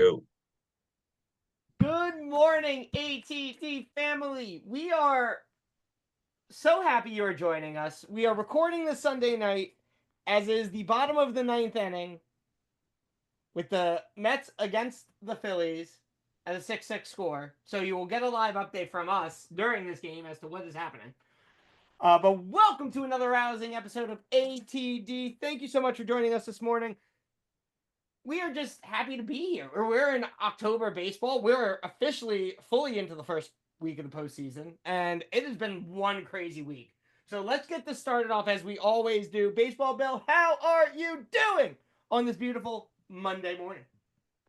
Go. Good morning, ATT family. We are so happy you are joining us. We are recording this Sunday night, as is the bottom of the ninth inning, with the Mets against the Phillies at a 6-6 score. So you will get a live update from us during this game as to what is happening. But welcome to another rousing episode of ATD. Thank you so much for joining us this morning. We are just happy to be here. We're in October baseball. We're officially fully into the first week of the postseason, and it has been one crazy week. So let's get this started off as we always do. Baseball Bill, how are you doing on this beautiful Monday morning?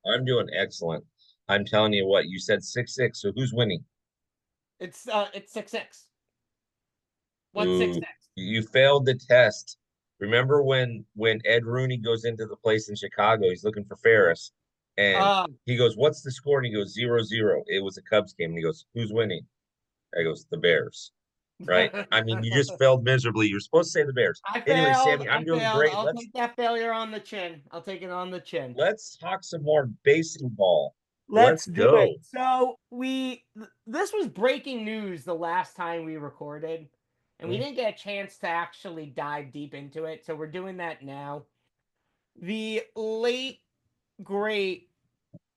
I'm doing excellent. I'm telling you what, you said 6-6, so who's winning? It's 6-6. What's six Ooh, six? you failed the test. Remember when Ed Rooney goes into the place in Chicago, he's looking for Ferris, and Um, he goes, "What's the score?" And he goes, 0-0. It was a Cubs game, and he goes, "Who's winning?" I goes, "The Bears." Right? I mean, you just failed miserably. You're supposed to say the Bears. I Anyway, failed. Sammy, I I'm doing failed. great. I'll Let's take that failure on the chin. I'll take it on the chin. let's talk some more baseball. Let's Let's do it. go. So this was breaking news the last time we recorded, and we Hmm? didn't get a chance to actually dive deep into it. So we're doing that now. The late great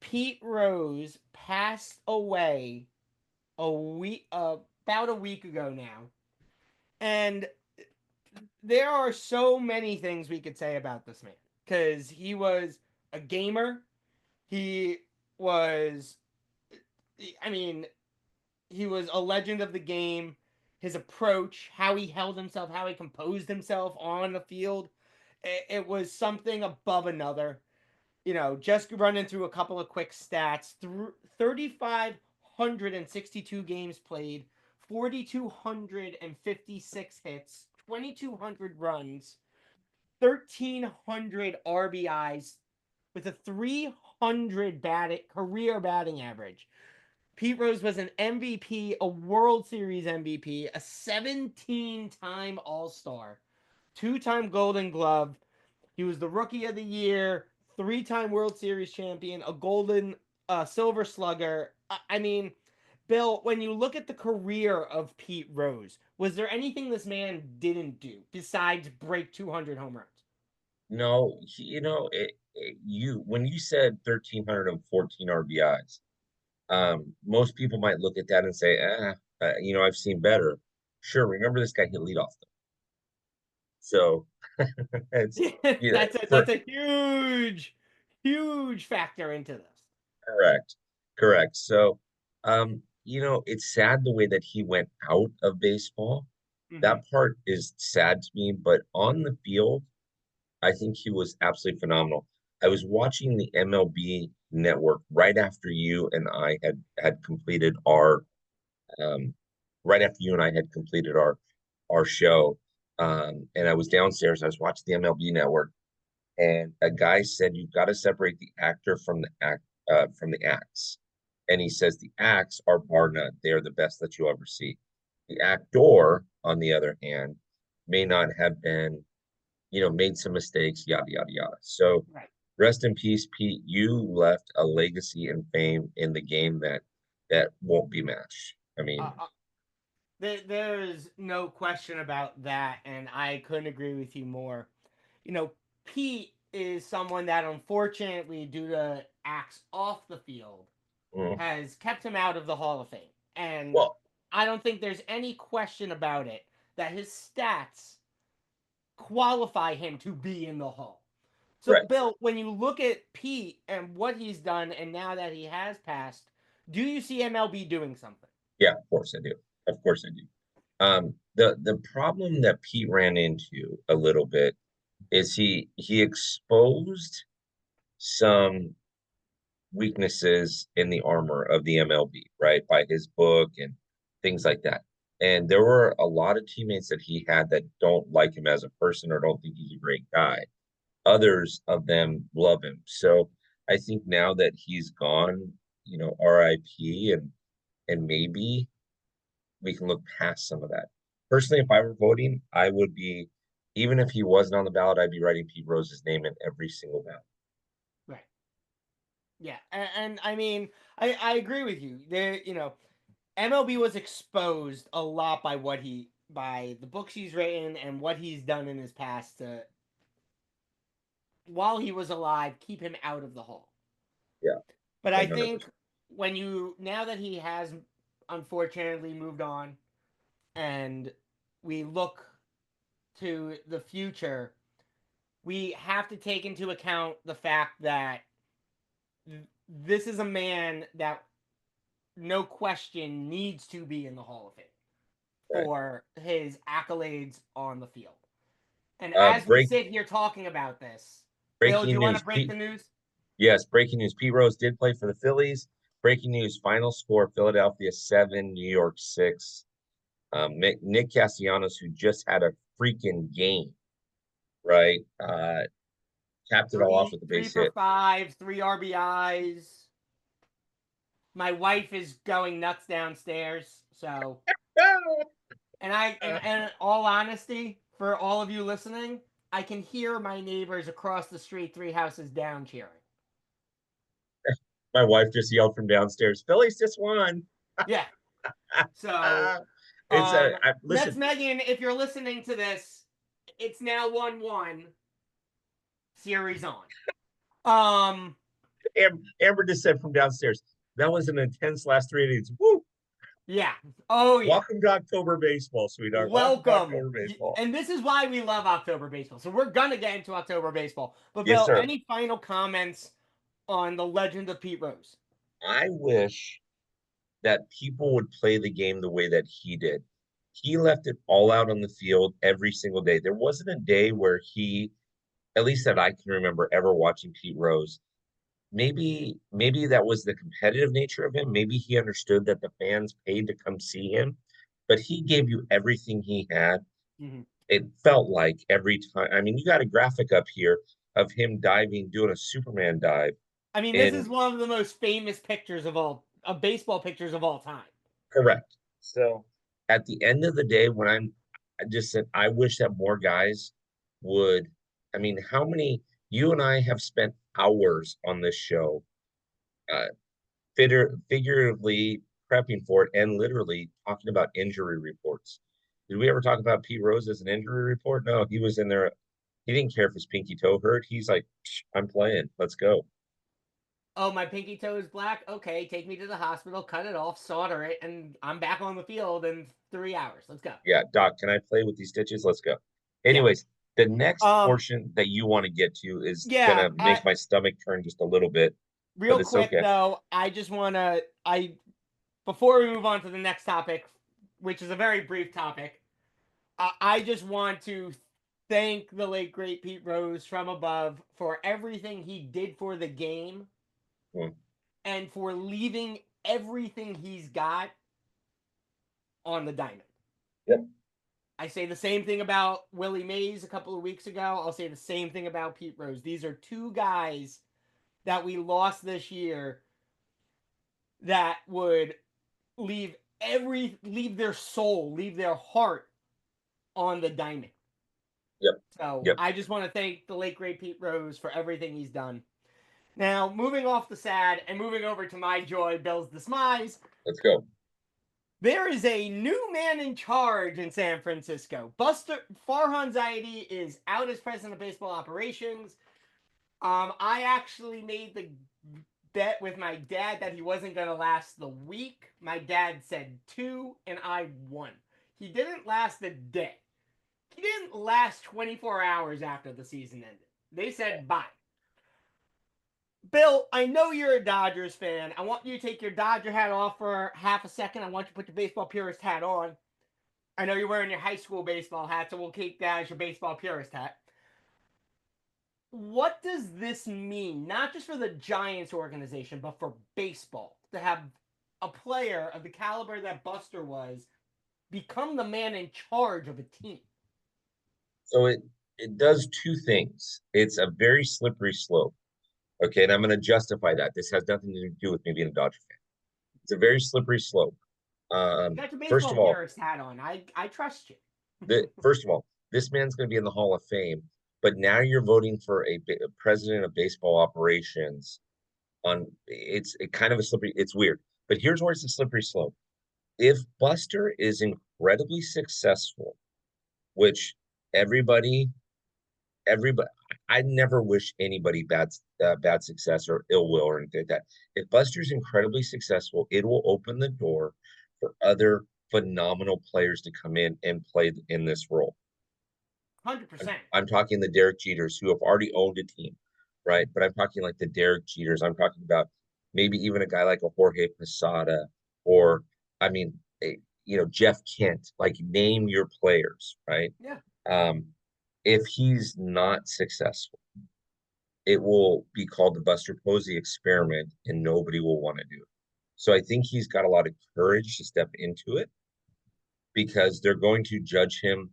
Pete Rose passed away about a week ago now, and there are so many things we could say about this man because he was a gamer. He was, I mean, he was a legend of the game. His approach, how he held himself, how he composed himself on the field, it was something above another. Just running through a couple of quick stats: 3,562 games played, 4,256 hits, 2,200 runs, 1,300 RBIs, with a 300 career batting average. Pete Rose was an MVP, a World Series MVP, a 17-time All-Star, two-time Golden Glove. He was the Rookie of the Year, three-time World Series champion, a Golden Silver Slugger. I mean, Bill, when you look at the career of Pete Rose, was there anything this man didn't do besides break 200 home runs? No, you when you said 1,314 RBIs, most people might look at that and say, I've seen better. Sure, remember this guy hit leadoff though. So it's yeah, That's a huge, huge factor into this. correct. Correct. So it's sad the way that he went out of baseball. Mm-hmm. That part is sad to me, but on the field, I think he was absolutely phenomenal. I was watching the MLB network right after you and I had completed our um, right after you and I had completed our show. And I was downstairs. I was watching the MLB network, and a guy said, "You've got to separate the actor from the acts." And he says the acts are bar none; they are the best that you'll ever see. The actor, on the other hand, may not have been, made some mistakes, yada yada yada. So Right. rest in peace, Pete. You left a legacy and fame in the game that won't be matched. I Uh, mean, uh, there's no question about that, and I couldn't agree with you more. Pete is someone that, unfortunately, due to acts off the field, mm, has kept him out of the Hall of Fame. And well, I don't think there's any question about it that his stats qualify him to be in the Hall. So, right. Bill, when you look at Pete and what he's done, and now that he has passed, do you see MLB doing something? Yeah, of course I do. Of course I do. The problem that Pete ran into a little bit is he exposed some weaknesses in the armor of the MLB, right? By his book and things like that. And there were a lot of teammates that he had that don't like him as a person or don't think he's a great guy. Others of them love him. So I think now that he's gone, RIP, and maybe we can look past some of that. Personally, if I were voting, I would be, even if he wasn't on the ballot, I'd be writing Pete Rose's name in every single ballot. Right. Yeah, and I mean, I agree with you. There, MLB was exposed a lot by by the books he's written and what he's done in his past to, while he was alive, keep him out of the hall. Yeah, But I think 100%. when you now that he has unfortunately moved on, and we look to the future, we have to take into account the fact that this is a man that no question needs to be in the Hall of Fame Right. for his accolades on the field. And Uh, as we break sit here talking about this, Bill, do breaking you want news. to break the news? Yes, breaking news. Pete Rose did play for the Phillies. Breaking news. Final score: Philadelphia 7, New York 6. Nick Castellanos, who just had a freaking game, right? Capped it all off with the Three base for hit. five, three RBIs. My wife is going nuts downstairs, so and in all honesty, for all of you listening, I can hear my neighbors across the street, three houses down, cheering. My wife just yelled from downstairs, "Phillies just won!" Yeah. So, It's a Mets listen. Megan, if you're listening to this, it's now 1-1. Series on. Amber just said from downstairs, "That was an intense last 3 innings." Woo! Yeah. Oh yeah. Welcome to October baseball, sweetheart. Welcome to Welcome. October baseball. And this is why we love October baseball. So we're gonna get into October baseball. But Yes, Bill, sir. any final comments on the legend of Pete Rose? I wish that people would play the game the way that he did. He left it all out on the field every single day. There wasn't a day where he, at least that I can remember, ever watching Pete Rose. Maybe that was the competitive nature of him. Maybe he understood that the fans paid to come see him, but he gave you everything he had. Mm-hmm. It felt like every time. I mean, you got a graphic up here of him diving, doing a Superman dive I mean, this is in. one of the most famous pictures of baseball pictures of all time. Correct. So at the end of the day, when I just said, I wish that more guys would. I mean, how many you and I have spent hours on this show, uh, figuratively prepping for it and literally talking about injury reports. Did we ever talk about Pete Rose as an injury report? No, he was in there. He didn't care if his pinky toe hurt. He's like, I'm playing. Let's go. Oh, my pinky toe is black. Okay, take me to the hospital, cut it off, solder it, and I'm back on the field in 3 hours. Let's go. Yeah, Doc, can I play with these stitches? Let's go. Yeah. Anyways, the next Um. portion that you want to get to is Yeah. gonna make my stomach turn just a little bit, but Real it's quick okay. though, I just wanna I before we move on to the next topic, which is a very brief topic, I just want to thank the late great Pete Rose from above for everything he did for the game Hmm. and for leaving everything he's got on the diamond. Yep. I say the same thing about Willie Mays a couple of weeks ago. I'll say the same thing about Pete Rose. These are two guys that we lost this year that would leave their soul, leave their heart on the diamond. Yep. So Yep. I just want to thank the late great Pete Rose for everything he's done. Now, moving off the sad and moving over to my joy, Bill's demise, Let's go. there is a new man in charge in San Francisco. Buster Farhan Zaidi is out as president of baseball operations. I actually made the bet with my dad that he wasn't going to last the week. My dad said 2, and I won. He didn't last a day. He didn't last 24 hours after the season ended. They said bye. Bill, I know you're a Dodgers fan. I want you to take your Dodger hat off for half a second. I want you to put your baseball purist hat on. I know you're wearing your high school baseball hat, so we'll keep that as your baseball purist hat. What does this mean, not just for the Giants organization, but for baseball, to have a player of the caliber that Buster was become the man in charge of a team? So it does two things. It's a very slippery slope. Okay, and I'm going to justify that. This has nothing to do with me being a Dodger fan. It's a very slippery slope. You got your First baseball of all, purist hat on. I trust you. this man's going to be in the Hall of Fame, but now you're voting for a president of baseball operations kind of a slippery, it's weird. But here's where it's a slippery slope. If Buster is incredibly successful, which everybody everybody I never wish anybody bad success or ill will or anything like that. If Buster's incredibly successful, it will open the door for other phenomenal players to come in and play in this role. 100%. I'm talking the Derek Jeters who have already owned a team, right? But I'm talking like the Derek Jeters. I'm talking about maybe even a guy like a Jorge Posada, or I mean, Jeff Kent. Like, name your players, right? Yeah. Um, if he's not successful, it will be called the Buster Posey experiment, and nobody will want to do it. So I think he's got a lot of courage to step into it because they're going to judge him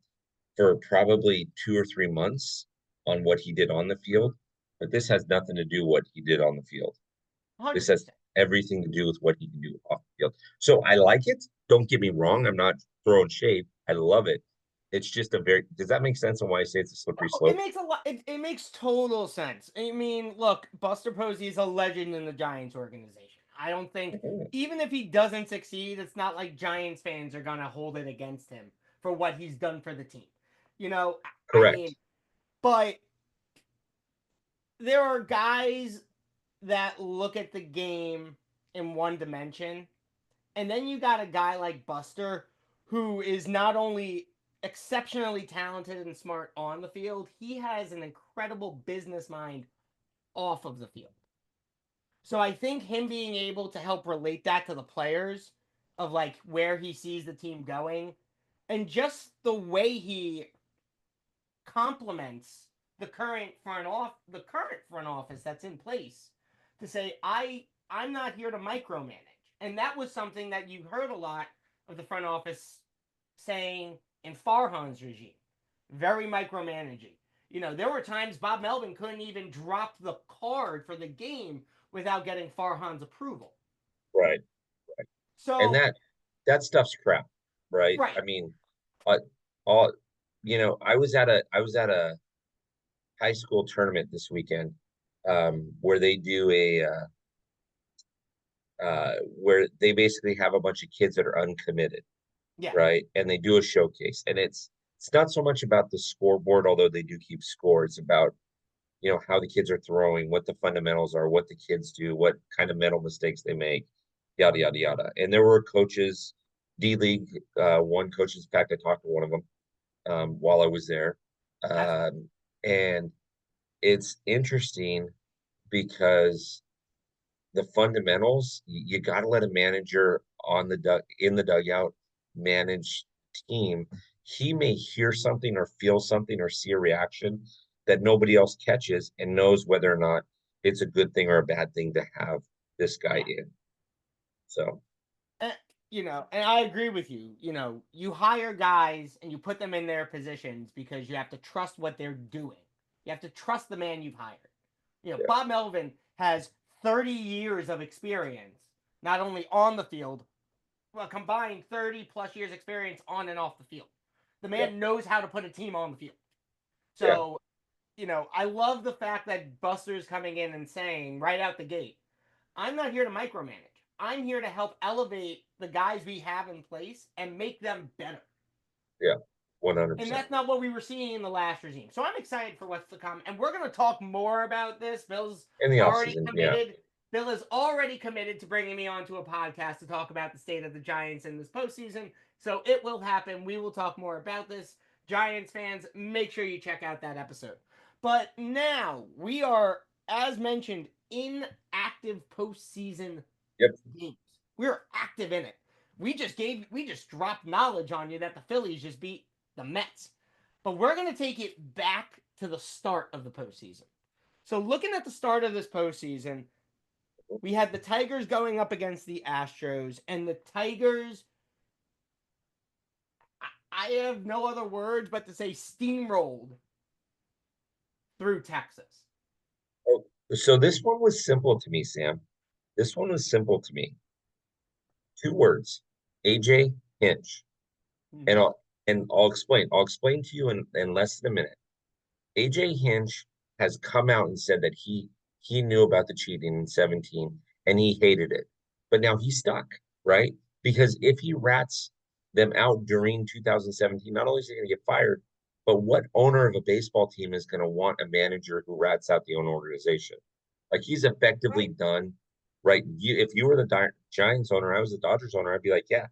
for probably 2 or 3 months on what he did on the field. But this has nothing to do what he did on the field. This has 100%. everything to do with what he can do off the field. So I like it. Don't get me wrong. I'm not throwing shade. I love it. It's just does that make sense on why I say it's a slippery Oh, it slope? makes a lot. It makes total sense. I mean, look, Buster Posey is a legend in the Giants organization. I don't think, Mhm. even if he doesn't succeed, it's not like Giants fans are gonna hold it against him for what he's done for the team. You know, I mean, Correct. but there are guys that look at the game in one dimension, and then you got a guy like Buster who is not only exceptionally talented and smart on the field, he has an incredible business mind off of the field. So I think him being able to help relate that to the players of like where he sees the team going and just the way he complements the current front office that's in place to say I'm not here to micromanage. And that was something that you heard a lot of the front office saying in Farhan's regime. Very micromanaging. You know, there were times Bob Melvin couldn't even drop the card for the game without getting Farhan's approval. Right. And So, that stuff's crap, right? right. I mean, uh, all I was at a high school tournament this weekend, where they do where they basically have a bunch of kids that are uncommitted, Yeah. right? And they do a showcase, and it's not so much about the scoreboard, although they do keep score. It's about how the kids are throwing, what the fundamentals are, what the kids do, what kind of mental mistakes they make, yada yada yada. And there were coaches, D League one coaches. In fact, I talked to one of them while I was there, That's cool. and it's interesting because the fundamentals, you got to let a manager in the dugout manage team. He may hear something or feel something or see a reaction that nobody else catches and knows whether or not it's a good thing or a bad thing to have this guy Yeah. in. So, And, and I agree with you. You hire guys and you put them in their positions because you have to trust what they're doing. You have to trust the man you've hired. yeah, Bob Melvin has 30 years of experience, not only on the field, well, combined 30 plus years experience on and off the field. The yeah, man knows how to put a team on the field. yeah, So, I love the fact that Buster's coming in and saying right out the gate, I'm not here to micromanage. I'm here to help elevate the guys we have in place and make them better. yeah, And 100%. that's not what we were seeing in the last regime. So I'm excited for what's to come. And we're going to talk more about this. Bill's In the already offseason, yeah, committed. Bill is already committed to bringing me onto a podcast to talk about the state of the Giants in this postseason. So it will happen. We will talk more about this. Giants fans, make sure you check out that episode. But now we are, as mentioned, in active postseason yep, games. We're active in it. We just dropped knowledge on you that the Phillies just beat the Mets. But we're gonna take it back to the start of the postseason. So looking at the start of this postseason, we had the Tigers going up against the Astros, and the Tigers, I have no other words but to say steamrolled through Texas. oh, so this one was simple to me, Sam. This one was simple to me. 2 words: AJ Hinch. and Mm-hmm. I'll explain. I'll explain to you in less than a minute. AJ Hinch has come out and said that he he knew about the cheating in 17 and he hated it. But now he's stuck, right? Because if he rats them out during 2017, not only is he going to get fired, but what owner of a baseball team is going to want a manager who rats out the own organization? Like he's effectively Right. done, right? If you were the Giants owner, I was the Dodgers owner, I'd be like, yeah,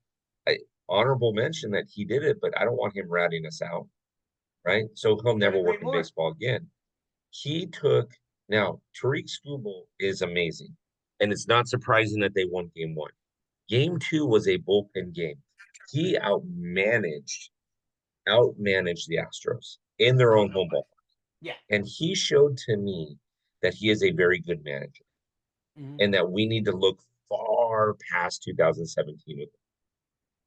I, honorable mention that he did it, but I don't want him ratting us out, right? So he'll never Couldn't agree work in more. baseball again. He took now Tariq Skubal is amazing, and it's not surprising that they won game one. Game two was a bullpen game. He outmanaged the Astros in their Oh, own no home ball. question. Yeah. And he showed to me that he is a very good manager Mhm. and that we need to look far past 2017 with him.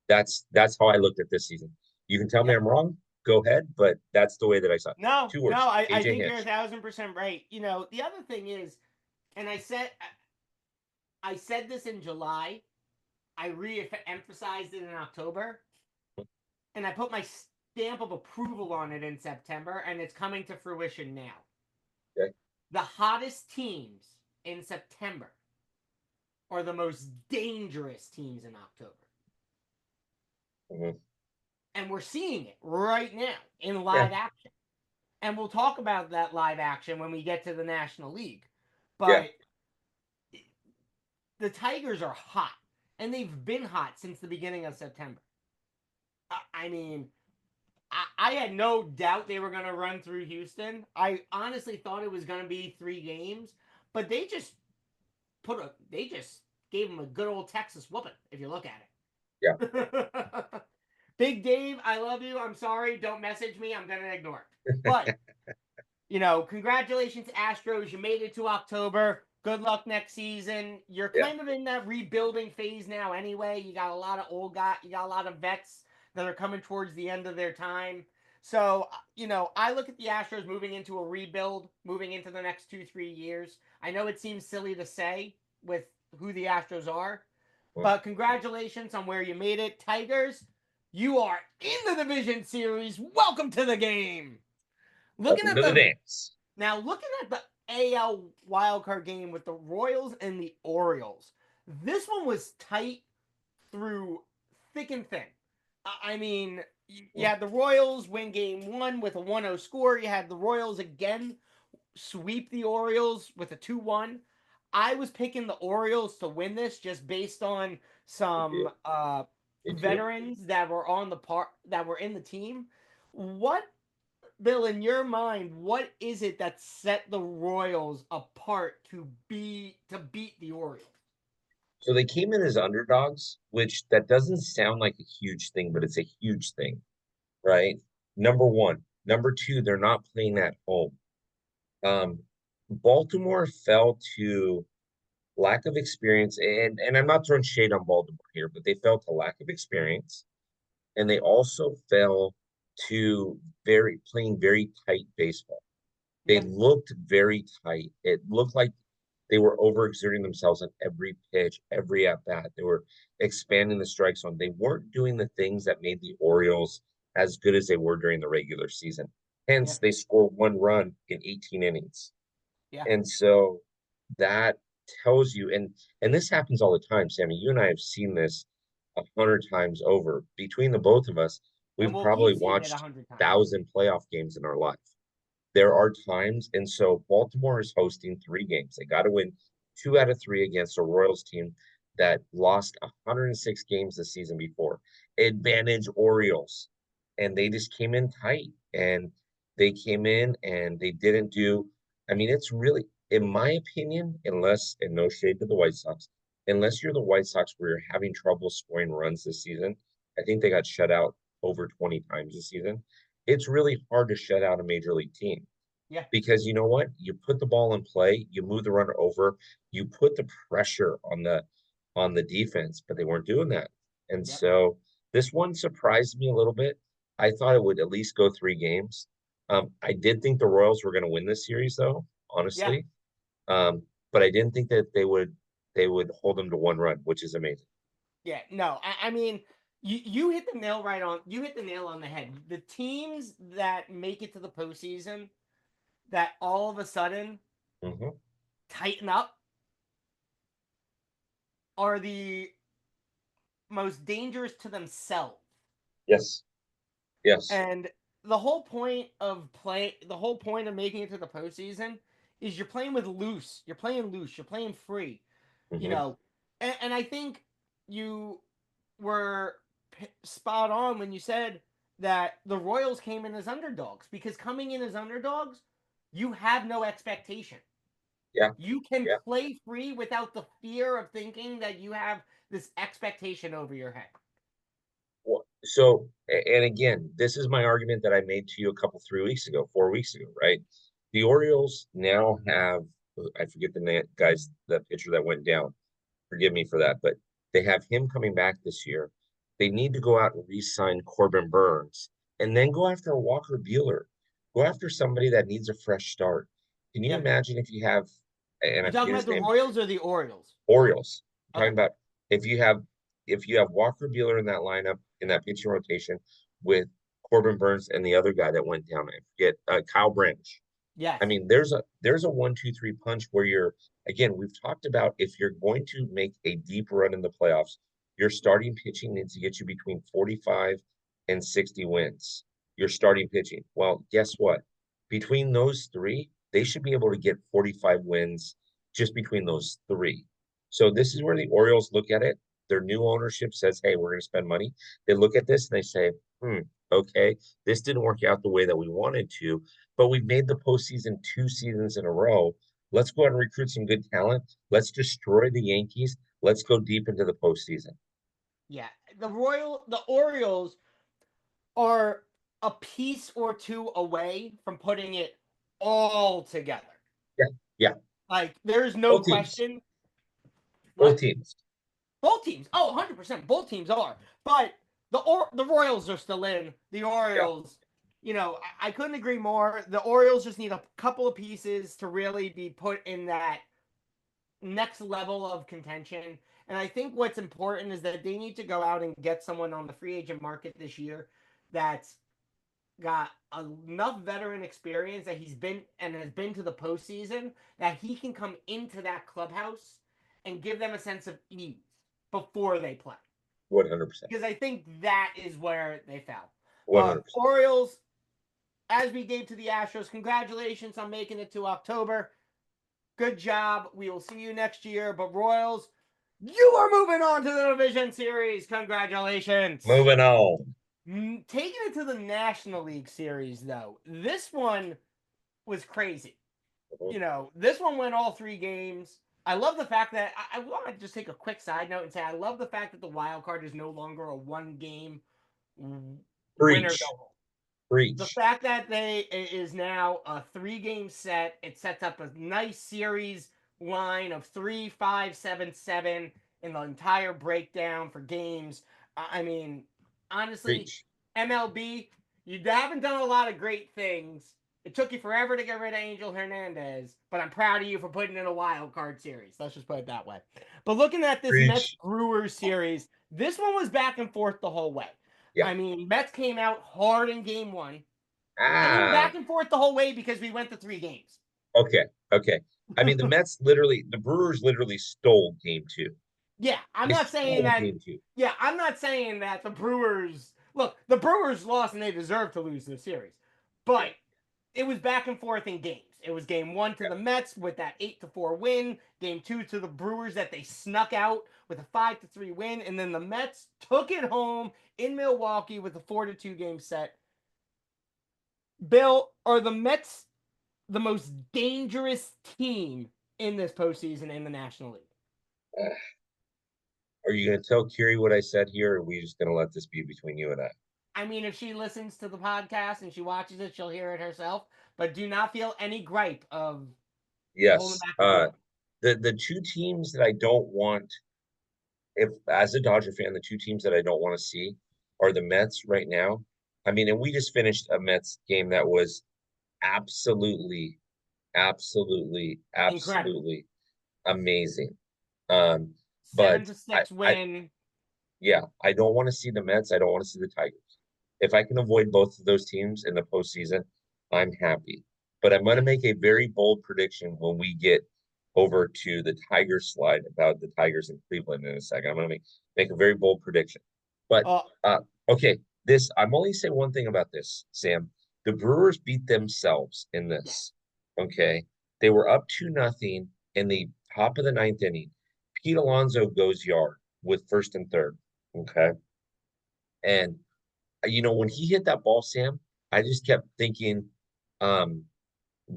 That's how I looked at this season. You can tell me Yeah. I'm wrong, go ahead, but that's the way that I saw it. No, Two no, words, I AJ think you're Hinch. 1,000% right. The other thing is, and I said this in July, I re-emphasized it in October, and I put my stamp of approval on it in September, and it's coming to fruition now. Okay. The hottest teams in September are the most dangerous teams in October. Mhm. And we're seeing it right now in Yeah, live action. And we'll talk about that live action when we get to the National League. yeah. But the Tigers are hot, and they've been hot since the beginning of September. I mean, I had no doubt they were going to run through Houston. I honestly thought it was going to be 3 games, but they just gave them a good old Texas whooping if you look at Yeah. it. Big Dave, I love you. I'm sorry. Don't message me. I'm going to ignore it. But congratulations, Astros. You made it to October. Good luck next season. You're Yeah. kind of in that rebuilding phase now, anyway. You got a lot of old guys, you got a lot of vets that are coming towards the end of their time. So, I look at the Astros moving into a rebuild, moving into the next 2, 3 years. I know it seems silly to say with who the Astros are, Well, but congratulations on where you made it. Tigers, you are in the division series. Welcome to the game. Looking welcome at to the the dance. looking at the AL wildcard game with the Royals and the Orioles, this one was tight through thick and thin. I mean, you Mm. had the Royals win game one with a 1-0 score. You had the Royals again sweep the Orioles with a 2-1. I was picking the Orioles to win this just based on Good some deal. Me too. veterans that were on the part that were in the team. What, Bill, in your mind, what is it that set the Royals apart to beat the Orioles? So they came in as underdogs, which that doesn't sound like a huge thing, but it's a huge thing, right? Number one. Number two, they're not playing at home. Um, Baltimore fell to lack of experience, and I'm not throwing shade on Baltimore here, but they fell to lack of experience, and they also fell to very playing very tight baseball. They Yeah, looked very tight. It looked like they were overexerting themselves on every pitch, every at bat. They were expanding the strike zone. They weren't doing the things that made the Orioles as good as they were during the regular season. yeah, Hence, they scored one run in 18 innings. yeah. And so that tells you, and this happens all the time, Sammy. You and I have seen this 100 times over. Between the both of us, And we've we'll probably keep seeing it a watched hundred times. 1,000 playoff games in our life. There are times, and so Baltimore is hosting 3 games. They got to win 2 out of 3 against a Royals team that lost 106 games the season before. Advantage Orioles, and they just came in tight, and they came in and they didn't do. I mean, it's really, in my opinion, unless and no shade to the White Sox, unless you're the White Sox where you're having trouble scoring runs this season, I think they got shut out over 20 times this season. It's really hard to shut out a major league team Yeah, because you know what? You put the ball in play, you move the runner over, you put the pressure on the defense, but they weren't doing that. And yep, so this one surprised me a little bit. I thought it would at least go 3 games. I did think the Royals were going to win this series, though, yeah, honestly. But I didn't think that they would hold them to one run, which is amazing. yeah. No, I mean, you hit the nail right on. You hit the nail on the head. The teams that make it to the postseason, that all of a sudden Hmm. tighten up are the most dangerous to themselves. Yes. Yes. And the whole point of making it to the postseason is you're playing with loose. You're playing loose. You're playing free. You Hmm. know, and I think you were spot on when you said that the Royals came in as underdogs because coming in as underdogs, you have no expectation. Yeah. You can Yeah. play free without the fear of thinking that you have this expectation over your head. Well, so, and again, this is my argument that I made to you a couple, 3 weeks ago, 4 weeks ago, right? The Orioles now have, I forget the guys, the pitcher that went down. Forgive me for that, but they have him coming back this year. They need to go out and re-sign Corbin Burns and then go after a Walker Buehler. Go after somebody that needs a fresh start. Can you Yeah. imagine if you have, and I You talking forget about his the name, Royals or the Orioles? Orioles. I'm Okay. talking about if you have Walker Buehler in that lineup in that pitching rotation with Corbin Burns and the other guy that went down, I forget, Kyle Branch. I Yes. mean, there's a 1, 2, 3 punch where you're again, we've talked about if you're going to make a deep run in the playoffs, your starting pitching needs to get you between 45 and 60 wins. Your starting pitching. Well, guess what? Between those three, they should be able to get 45 wins just between those three. So this is where the Orioles look at it. Their new ownership says, hey, we're going to spend money. They look at this and they say, okay, this didn't work out the way that we wanted to, but we've made the postseason 2 seasons in a row. Let's go out and recruit some good talent. Let's destroy the Yankees. Let's go deep into the postseason. Yeah. The Orioles are a piece or two away from putting it all together. Yeah, yeah. Like there's no Both teams. question. Both What? teams. Both teams. Oh, 100%. Both teams are. But the Royals are still in. The Yeah, Orioles, I couldn't agree more. The Orioles just need a couple of pieces to really be put in that next level of contention. And I think what's important is that they need to go out and get someone on the free agent market this year that's got enough veteran experience that he's been and has been to the postseason that he can come into that clubhouse and give them a sense of ease before they play. 100%. Because I think that is where they fell. 100%. Orioles, as we gave to the Astros, congratulations on making it to October. Good job. We will see you next year. But Royals, you are moving on to the division series. Congratulations. Moving on. Taking it to the National League Series, though, this one was crazy. Mhm. This one went all 3 games. I love the fact that I want to just take a quick side note and say I love the fact that the wild card is no longer a 1 game winner go Preach. home. The Preach. fact that they is now a 3 game set, it sets up a nice series line of 3, 5, 7, 7 in the entire breakdown for games. I mean, honestly, Preach. MLB, you haven't done a lot of great things. It took you forever to get rid of Angel Hernandez, but I'm proud of you for putting in a wild card series. Let's just put it that way. But looking at this Mets Preach. Brewers series, this one was back and forth the whole way. Yeah. I mean, Mets came out hard in game 1, and then Ah, back and forth the whole way because we went to 3 games. okay. Okay. I mean, the Brewers literally stole game two. Yeah, I'm They not saying stole that. game two. Yeah, I'm not saying that the Brewers look. The Brewers lost and they deserve to lose this series, Yeah. but it was back and forth in games. It was game 1 to Yeah. the Mets with that 8-4 win. Game 2 to the Brewers that they snuck out with a 5-3 win, and then the Mets took it home in Milwaukee with a 4-2 game set. Bill, are the Mets the most dangerous team in this postseason in the National League? Are you going to tell Kiri what I said here, or are we just going to let this be between you and I? I mean, if she listens to the podcast and she watches it, she'll hear it herself. But do not feel any gripe of holding Yes. back the feeling. The two teams that I don't want, if as a Dodger fan, the two teams that I don't want to see are the Mets right now. I mean, and we just finished a Mets game that was absolutely, absolutely, Incredible. absolutely amazing. Um, Seven but to six win. yeah, I don't want to see the Mets. I don't want to see the Tigers. If I can avoid both of those teams in the postseason, I'm happy. But I'm going to Yeah. make a very bold prediction when we get over to the Tigers slide about the Tigers in Cleveland in a second. I'm going to make a very bold prediction. But Uh, okay, I'm only saying one thing about this, Sam. The Brewers beat themselves in yes. this. Okay. They were up 2-0 in the top of the ninth inning. Pete Alonso goes yard with first and third. Okay. And when he hit that ball, Sam, I just kept thinking, um,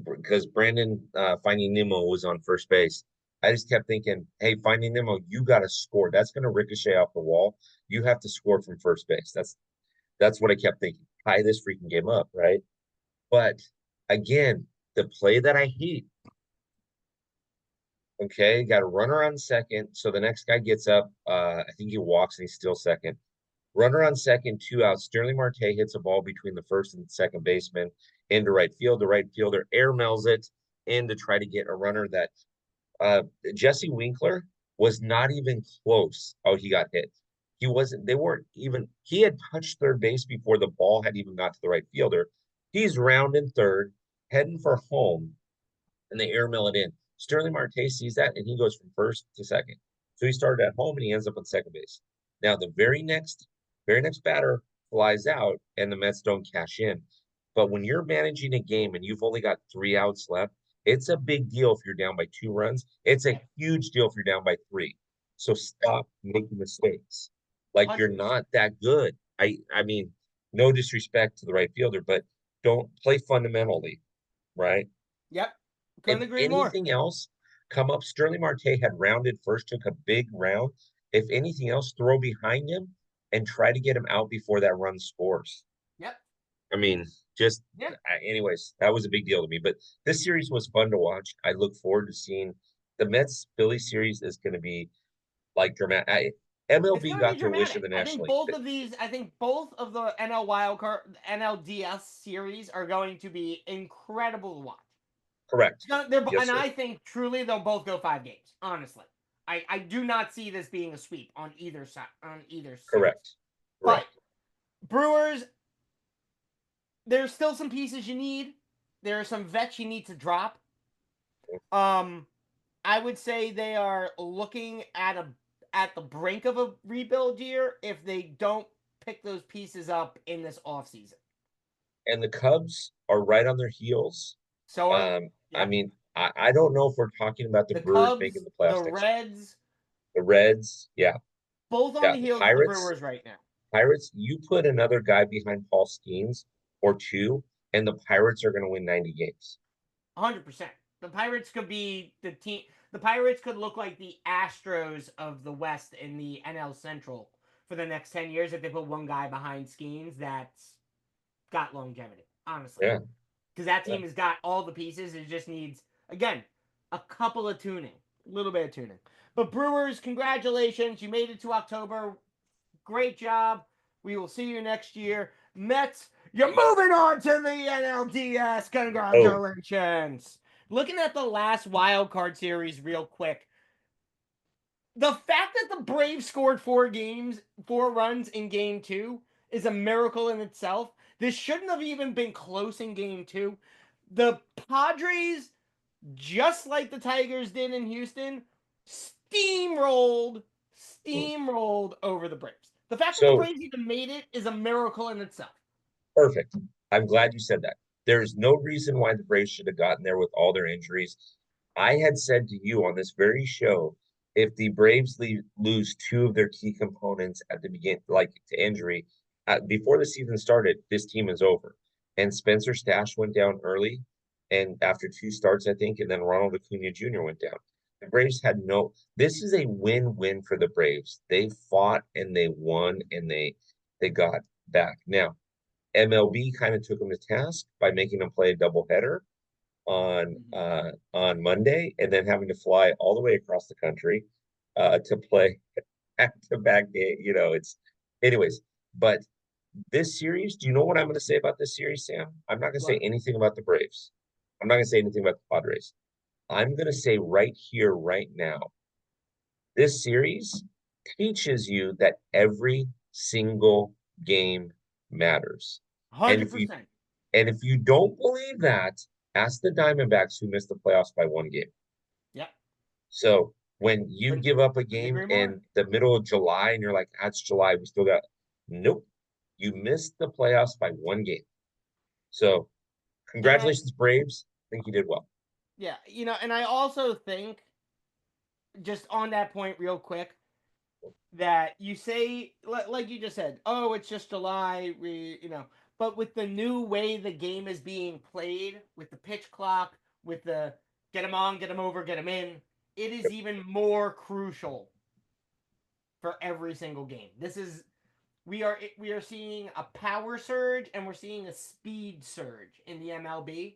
because Brandon Finding Nemo was on first base. I just kept thinking, hey, Finding Nemo, you got to score. That's going to ricochet off the wall. You have to score from first base. That's what I kept thinking. Tie this freaking game up, right? But again, the play that I hate. Okay, got a runner on second. So the next guy gets up. I think he walks and he's still second. Runner on second, 2 outs. Sterling Marte hits a ball between the first and second baseman into right field. The right fielder air mails it in to try to get a runner that Jesse Winkler was not even close. Oh, he got hit. He wasn't, they weren't even, he had touched third base before the ball had even got to the right fielder. He's rounding third, heading for home, and they airmail it in. Sterling Marte sees that and he goes from first to second. So he started at home and he ends up on second base. Now the very next batter flies out and the Mets don't cash in. But when you're managing a game and you've only got 3 outs left, it's a big deal if you're down by 2 runs. It's a Yeah. huge deal if you're down by 3. So stop making mistakes. Like you're 100%. not that good. I mean, no disrespect to the right fielder, but don't play fundamentally, right? Yep. If Couldn't agree more. anything else come up, Sterling Marte had rounded first, took a big round. If anything else, throw behind him and try to get him out before that run scores. Yep. I mean, just Yeah. anyways, that was a big deal to me. But this series was fun to watch. I look forward to seeing the Mets Philly series is going to be like dramatic. It's MLB going to be got their wish of dramatic. the I think National both League. of these, I think both of the NL wildcard, NLDS series are going to be incredible to watch. Correct. And Yes, sir. I think truly they'll both go 5 games. Honestly, I do not see this being a sweep on either side on either series. Correct. But Correct. Brewers, there's still some pieces you need. There are some vets you need to drop. Um, I would say they are looking at the brink of a rebuild year if they don't pick those pieces up in this offseason. And the Cubs are right on their heels. So are I yep. mean, I don't know if we're talking about the The Brewers making Cubs, the the playoffs next year. Reds, The Reds, yeah, both on yeah. the The heels of the Pirates, Brewers right now. Pirates. You put another guy behind Paul Skeens or two, and the Pirates are going to win 90 games. 100%. The Pirates could be the team. The Pirates could look like the Astros of the West in the NL Central for the next 10 years if they put one guy behind Skeens that's got longevity, honestly. Yeah, Because that yeah. team has got all the pieces. It just needs, again, a couple of tuning, a little bit of tuning. But Brewers, congratulations. You made it to October. Great job. We will see you next year. Mets, you're moving on to the NLDS. Oh, Congratulations. Looking at the last wild card series real quick. The fact that the Braves scored 4 runs in game 2 is a miracle in itself. This shouldn't have even been close in game 2. The Padres, just like the Tigers did in Houston, steamrolled steamrolled over the Braves. The fact that the so Braves even made it is a miracle in itself. perfect. I'm glad you said that. There's no reason why the Braves should have gotten there with all their injuries. I had said to you on this very show, if the Braves lose two of their key components at the beginning, like to injury, before the season started, this team is over. And Spencer Stash went down early, and after 2 starts, I think, and then Ronald Acuna Jr. went down. The Braves had no. This is a win-win for the Braves. They fought and they won and they got back. Now, MLB kind of took them to task by making them play a doubleheader on Monday and then having to fly all the way across the country to play back-to-back game. It's anyways. But this series, do you know what I'm going to say about this series, Sam? I'm not going to say What? anything about the Braves. I'm not going to say anything about the Padres. I'm going to say right here, right now, this series teaches you that every single game matters. And if you 100%. and if you don't believe that, ask the Diamondbacks who missed the playoffs by 1 game. Yep. So when you Couldn't, give up a couldn't game agree more. in the middle of July and you're like, that's July, we still got, nope, you missed the playoffs by one game. So And I, congratulations, Braves. I think you did well. yeah, and I also think, just on that point, real quick, that you say, like you just said, oh, it's just July, but with the new way the game is being played, with the pitch clock, with the get them on, get them over, get them in, it is even more crucial for every single game. We are seeing a power surge and we're seeing a speed surge in the MLB,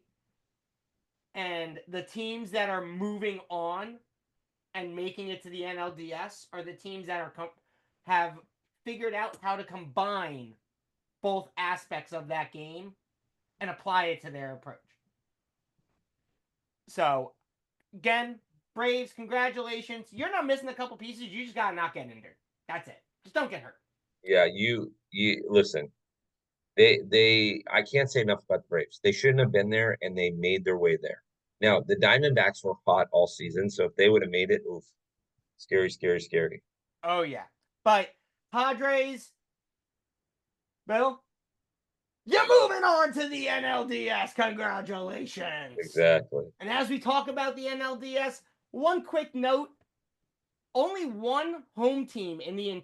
and the teams that are moving on and making it to the NLDS are the teams that have figured out how to combine both aspects of that game and apply it to their approach. So, again, Braves, congratulations. You're not missing a couple pieces. You just gotta not get injured. That's it. Just don't get hurt. Yeah, you listen. They I can't say enough about the Braves. They shouldn't have been there and they made their way there. Now, the Diamondbacks were hot all season, so if they would have made it, oof, scary, scary, scary. Oh yeah, but Padres, Bill, you're moving on to the NLDS. Congratulations. Exactly. And as we talk about the NLDS, one quick note: only one home team in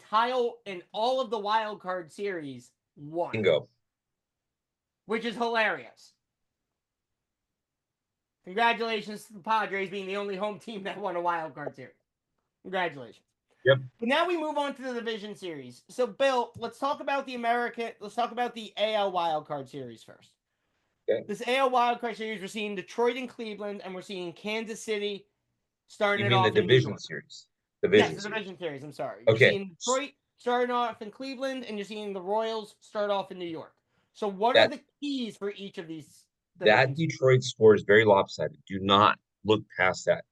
all of the wild card series won, Bingo. which is hilarious. Congratulations to the Padres being the only home team that won a wild card series. Congratulations. Yep. But now we move on to the division series. So, Bill, let's talk about the AL wild card series first. Okay. This AL wild card series, we're seeing Detroit and Cleveland, and we're seeing Kansas City starting You it mean the off in New division York. series? Yes, Division the series. division series. I'm sorry. You're Okay. seeing Detroit starting off in Cleveland, and you're seeing the Royals start off in New York. So, what are That the keys for each of these that divisions? Detroit score is very lopsided. Do not look past that.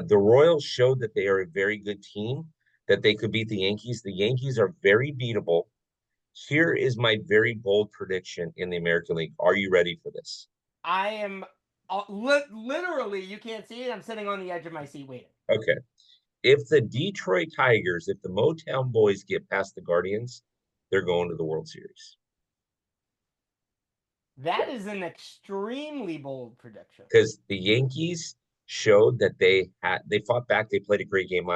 The Royals showed that they are a very good team, that they could beat the Yankees. The Yankees are very beatable. Here is my very bold prediction in the American League. Are you ready for this? I am literally, you can't see it. I'm sitting on the edge of my seat waiting. Okay. If the Detroit Tigers, if the Motown Boys get past the Guardians, they're going to the World Series. That is an extremely bold prediction. Because the Yankees showed that they fought back. They played a great game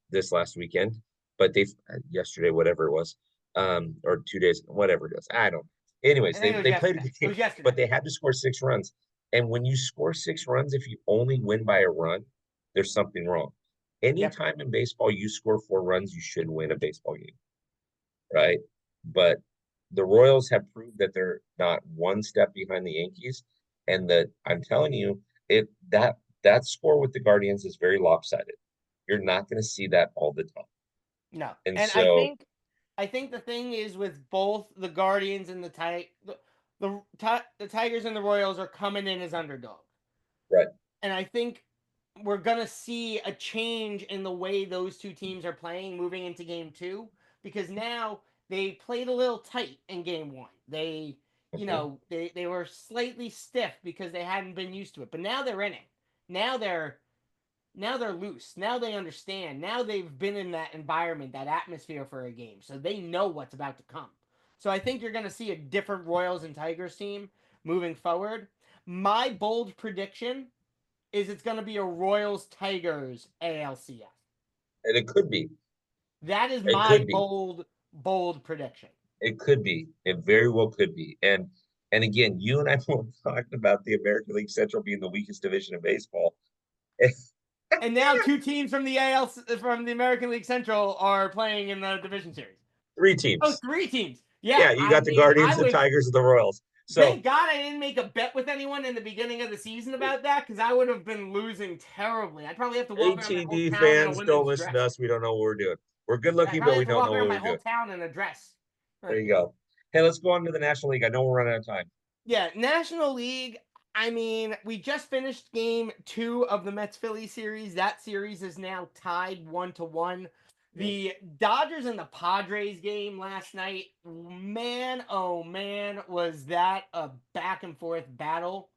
this last weekend, but they yesterday, whatever it was, or 2 days, whatever it was. I don't. Anyways, I they think it was they played a yesterday. good It game, was yesterday. but they had to score 6 runs. And when you score 6 runs, if you only win by a run, there's something wrong. Yep. Anytime in baseball you score 4 runs, you should win a baseball game, right? But the Royals have proved that they're not one step behind the Yankees, and that I'm telling you, that score with the Guardians is very lopsided. You're not going to see that all the time, No. and And so I think the thing is with both the Guardians and the Tigers and the Royals are coming in as underdogs. right, And I think we're gonna see a change in the way those two teams are playing moving into game two, because now they played a little tight in game one. mhm, They were slightly stiff because they hadn't been used to it, but now they're in it. Now they're loose. Now they understand. Now they've been in that environment, that atmosphere for a game, so they know what's about to come. So I think you're going to see a different Royals and Tigers team moving forward. My bold prediction is it's going to be a Royals Tigers ALCS. and it could be, That is it my could be, bold prediction. it could be, it very well could be, and again, you and I both talked about the American League Central being the weakest division of baseball. And now two teams from the American League Central are playing in the division series. Three Oh, teams. three teams. Yeah, Yeah, you I got the mean, I Guardians, the was Tigers, and the Royals. So thank God I didn't make a bet with anyone in the beginning of the season about that, because I would have been losing terribly. I'd probably have to walk around my whole ATD town in a fans don't women's listen to dress. us. We don't know what we're doing. We're good I'd looking, but probably we have to don't walk know what around my we're whole doing. town in a dress. There you go. Hey, let's go on to the National League. I know we're running out of time. Yeah, National League. I mean, we just finished game two of the Mets Philly series. That series is now tied 1-1. Mhm. The Dodgers and the Padres game last night, man, oh man, was that a back and forth battle.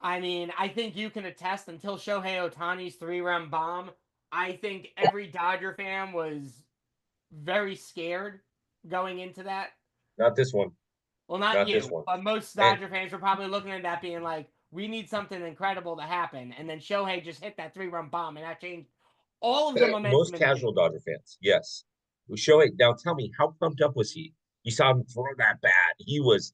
I mean, I think you can attest until Shohei Ohtani's 3-run bomb, I think every Dodger fan was very scared going into that. Not this one. Well, not Not this you, one. but most And Dodger fans were probably looking at that being like, we need something incredible to happen. And then Shohei just hit that 3-run bomb, and that changed all of the momentum most in the game. casual Dodger fans, yes. Shohei, now tell me, how pumped up was he? You saw him throw that bat. He was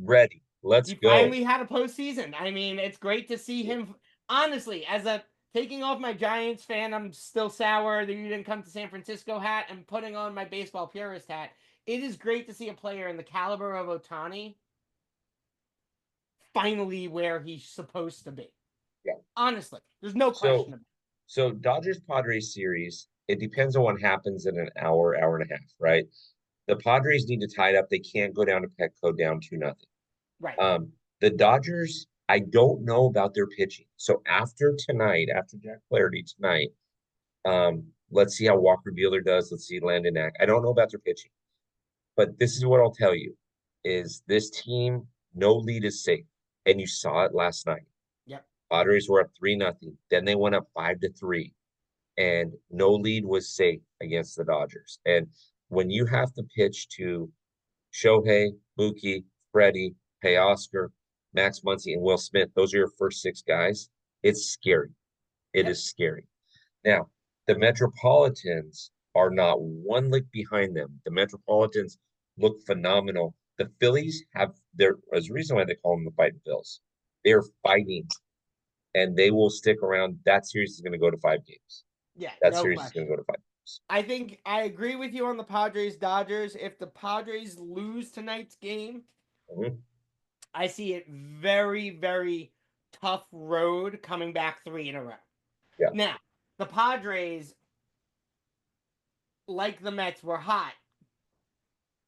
ready. Let's He go. finally had a postseason. I mean, it's great to see him. Honestly, as a taking off my Giants fan, I'm still sour that you didn't come to San Francisco hat and putting on my baseball purist hat. It is great to see a player in the caliber of Ohtani finally where he's supposed to be. Yeah. Honestly, there's no So question about it. so Dodgers Padres series, it depends on what happens in an hour, hour and a half, right? The Padres need to tie it up. They can't go down to Petco down 2-0. Right. The Dodgers, I don't know about their pitching. So after tonight, after Jack Flaherty tonight, let's see how Walker Buehler does. Let's see Landon Ack. I don't know about their pitching, but this is what I'll tell you: is this team no lead is safe, and you saw it last night. Yep. Padres were up 3-0. Then they went up 5-3, and no lead was safe against the Dodgers. And when you have to pitch to Shohei, Mookie, Freddie, Oscar, Max Muncy, and Will Smith, those are your first six guys. It's scary. It Yep. is scary. Now, the Metropolitans are not one lick behind them. The Metropolitans look phenomenal. The Phillies have there's a reason why they call them the Fighting Phils. They're fighting, and they will stick around. That series is going to go to 5 games. Yeah, That no series is going question. to go to 5 games. I think I agree with you on the Padres Dodgers. If the Padres lose tonight's game, Mhm. I see it very, very tough road coming back 3 in a row. Yeah, Now, the Padres, like the Mets, were hot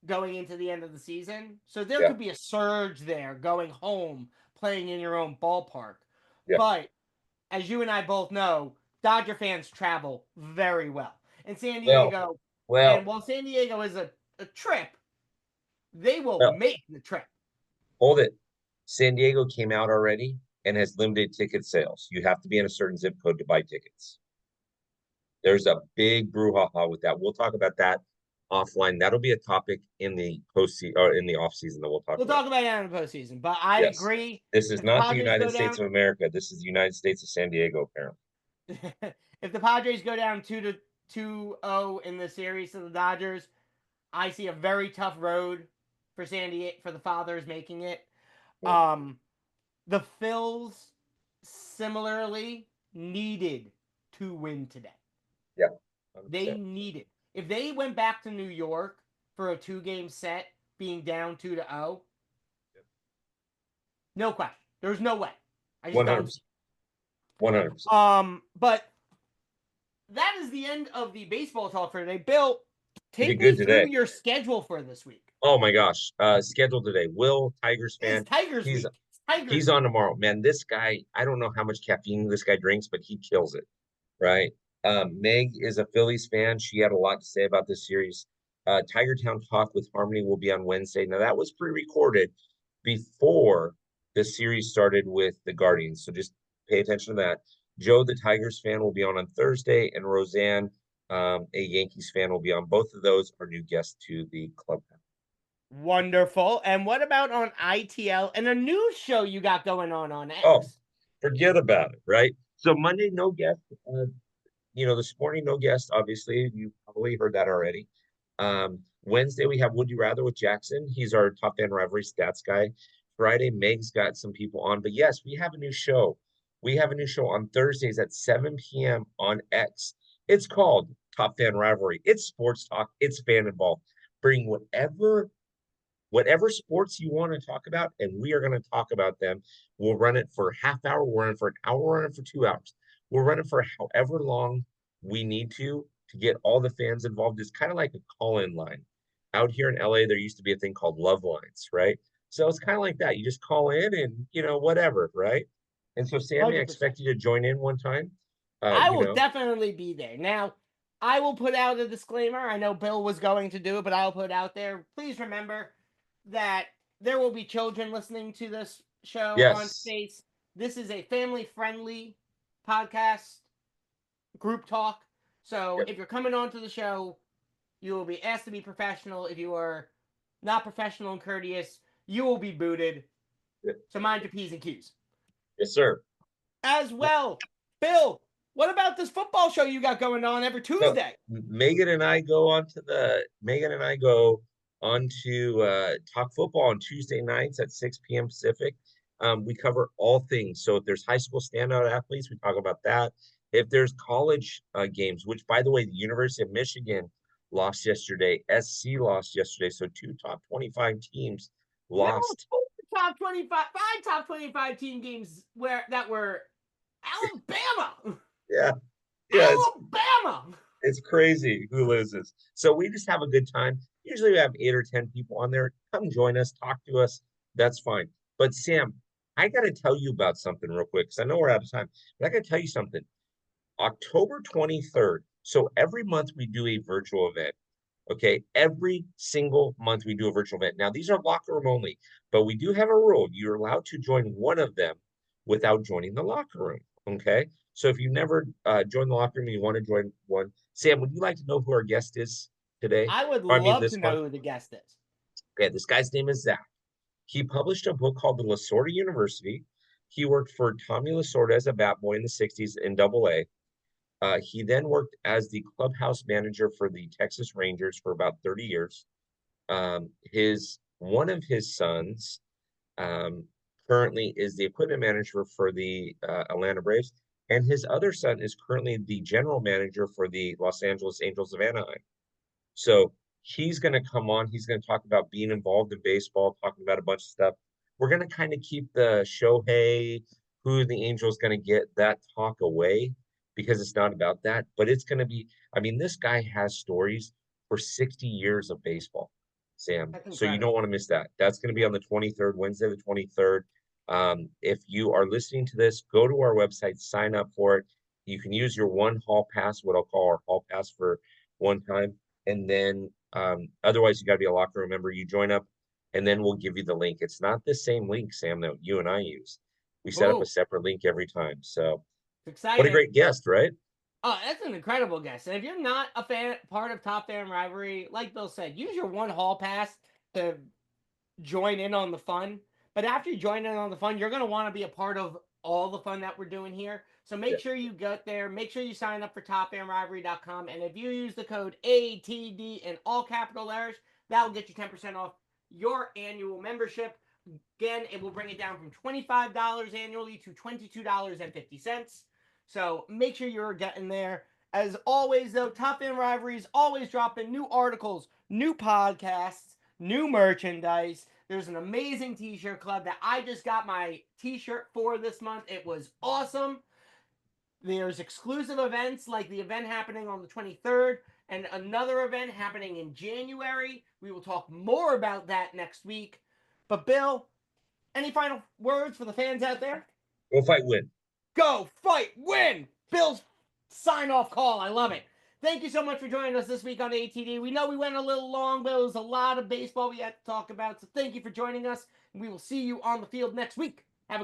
going into the end of the season. So there yeah, could be a surge there going home, playing in your own ballpark. yeah. But as you and I both know, Dodger fans travel very well. And San Well, Diego, and well, while San Diego is a trip, they will well. make the trip. Hold it. San Diego came out already and has limited ticket sales. You have to be in a certain zip code to buy tickets. There's a big brouhaha with that. We'll talk about that offline. That'll be a topic in the postseason or in the off season that we'll talk We'll about. talk about that in the postseason. But I Yes. agree. This is If the not the Padres United go States down, of America. This is the United States of San Diego, apparently. if the Padres go down 2-0 in the series to the Dodgers, I see a very tough road for San Diego for the Fathers making it. Yeah. Um, the Phils similarly needed to win today. Yeah. They 100%. needed. If they went back to New York for a 2-game set, being down 2-0, no question. There's no way. I just don't 100%. see. 100%. But that is the end of the baseball talk for today. Bill, You did take me good through today. your schedule for this week. Oh my gosh. Schedule today. Will, Tigers It's fan. Tigers He's week. It's Tigers he's week. on tomorrow. Man, this guy, I don't know how much caffeine this guy drinks, but he kills it. Right? Meg is a Phillies fan. She had a lot to say about this series. Tiger Town Talk with Harmony will be on Wednesday. Now, that was pre-recorded before the series started with the Guardians. So just pay attention to that. Joe, the Tigers fan, will be on Thursday, and Roseanne, a Yankees fan, will be on. Both of those are new guests to the club. Wonderful. And what about on ITL and a news show you got going on Oh, X? forget about it, right? So Monday, no guest. This morning, no guest, obviously. You probably heard that already. Wednesday, we have Would You Rather with Jackson. He's our top fan rivalry stats guy. Friday, Meg's got some people on. But yes, we have a new show. We have a new show on Thursdays at 7 p.m. on X. It's called Top Fan Rivalry. It's sports talk. It's fan involved. Bring whatever sports you want to talk about, and we are going to talk about them. We'll run it for a half hour, we'll run it for an hour, we'll run it for 2 hours. We'll run it for however long we need to get all the fans involved. It's kind of like a call-in line. Out here in LA, there used to be a thing called love lines, right? So it's kind of like that. You just call in and whatever, right? And so Sammy, I 100%. expect you to join in one time. I will definitely be there. Now, I will put out a disclaimer. I know Bill was going to do it, but I'll put it out there. Please remember that there will be children listening to this show on Yes. Space. This is a family-friendly podcast, group talk. So Yep. if you're coming onto the show, you will be asked to be professional. If you are not professional and courteous, you will be booted. Yep. So mind your P's and Q's. Yes, sir. As well, Bill, what about this football show you got going on every So Tuesday? Megan and I go on to talk football on Tuesday nights at 6 p.m. Pacific. We cover all things. So if there's high school standout athletes, we talk about that. If there's college games, which by the way, the University of Michigan lost yesterday, SC lost yesterday. So two top 25 teams There lost. were top 25, five top 25 team games that were Alabama. Yeah, yeah, Alabama. it's crazy who loses. So we just have a good time. Usually we have 8 or 10 people on there. Come join us, talk to us. That's fine. But Sam, I got to tell you about something real quick because I know we're out of time. But I got to tell you something. October 23rd. So every month we do a virtual event. Okay. Every single month we do a virtual event. Now, these are locker room only, but we do have a rule. You're allowed to join one of them without joining the locker room. Okay. So if you never joined the locker room and you want to join one, Sam, would you like to know who our guest is today? I would Or, I mean, love to this month? know who the guest is. Okay. This guy's name is Zach. He published a book called The Lasorda University. He worked for Tommy Lasorda as a bat boy in the 60s in Double A. He then worked as the clubhouse manager for the Texas Rangers for about 30 years. His one of his sons um, currently is the equipment manager for the Atlanta Braves, and his other son is currently the general manager for the Los Angeles Angels of Anaheim. So he's going to come on. He's going to talk about being involved in baseball, talking about a bunch of stuff. We're going to kind of keep the Shohei, who the Angels going to get that talk away because it's not about that. But it's going to be, I mean, this guy has stories for 60 years of baseball, Sam. That's So you incredible. don't want to miss that. That's going to be on the 23rd, Wednesday, the 23rd. If you are listening to this, go to our website, sign up for it. You can use your one hall pass, what I'll call our hall pass for one time. And then otherwise you got to be a locker room member. You join up, and then we'll give you the link. It's not the same link, Sam, that you and I use. We set up a Boom. separate link every time. So It's what a exciting. great guest, right? Oh, that's an incredible guest. And if you're not a part of Top Fan Rivalry, like Bill said, use your one hall pass to join in on the fun. But after you join in on the fun, you're going to want to be a part of all the fun that we're doing here. So Yeah. make sure you get there. Make sure you sign up for TopFanRivalry.com. And if you use the code ATD in all capital letters, that will get you 10% off your annual membership. Again, it will bring it down from $25 annually to $22.50. So make sure you're getting there. As always, though, Top Fan Rivalry is always dropping new articles, new podcasts, new merchandise. There's an amazing t-shirt club that I just got my t-shirt for this month. It was awesome. There's exclusive events like the event happening on the 23rd and another event happening in January. We will talk more about that next week. But Bill, any final words for the fans out there? Go fight, win. Go, fight, win! Bill's sign-off call. I love it. Thank you so much for joining us this week on ATD. We know we went a little long, but it was a lot of baseball we had to talk about. So thank you for joining us, and we will see you on the field next week.